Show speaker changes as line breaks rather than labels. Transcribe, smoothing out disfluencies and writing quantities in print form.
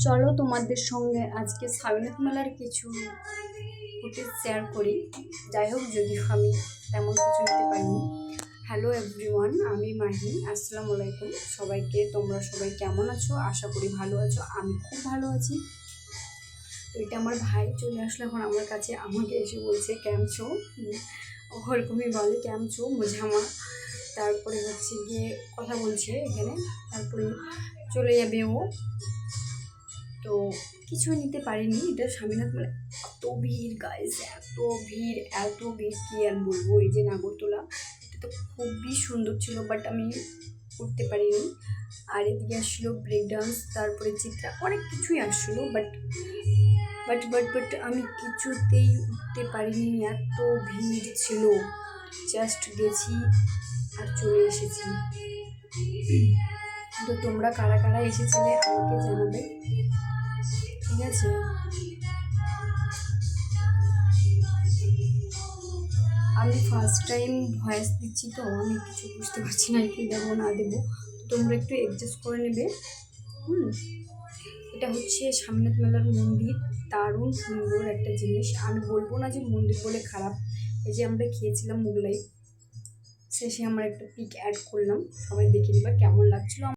চলো তোমাদের সঙ্গে আজকে স্বামীনাথ মেলার কিছু ফুটেজ শেয়ার করি। যাই হোক, যদিও আমি তেমন কিছু নিতে পারিনি। হ্যালো এভরিওয়ান, আমি মাহি। আসসালামু আলাইকুম সবাইকে। তোমরা সবাই কেমন আছো? আশা করি ভালো আছো। আমি খুব ভালো আছি। তো এটা আমার ভাই চলে আসলো এখন আমার কাছে, আমাকে এসে বলছে ক্যামছো, ওরকমই বলে ক্যামছো মোঝামা। তারপরে হচ্ছে গিয়ে কথা বলছে এখানে, তারপরে চলে যাবে ও। তো কিছু নিতে পারিনি। এটা স্বামীনাথ মেলা, এত ভিড় গাইস, এত ভিড় কি আর বলবো। এই যে নাগরদোলা, এটা তো খুবই সুন্দর ছিল, বাট আমি উঠতে পারিনি। আর এদিকে আসলো ব্রেক ডান্স, তারপরে চিত্রা, অনেক কিছুই আসলো, বাট বাট বাট বাট আমি কিছুতেই উঠতে পারিনি, এত ভিড় ছিল। জাস্ট গেছি আর চলে এসেছি। তো তোমরা কারা কারা এসেছিলে আমাকে জানাবে, ঠিক আছে? আমি ফার্স্ট টাইম ভয়েস দিচ্ছি, তো অনেক কিছু বুঝতে পারছি না কি দেবো না দেবো, তোমরা একটু অ্যাডজাস্ট করে নেবে। এটা হচ্ছে স্বামীনাথ মেলার মন্দির, দারুণ সুন্দর একটা জিনিস। আমি বলবো না যে মন্দির বলে খারাপ। এই যে আমরা খেয়েছিলাম মোগলাই, শেষে আমার একটা পিক অ্যাড করলাম, সবাই দেখে নিবা কেমন লাগছিল।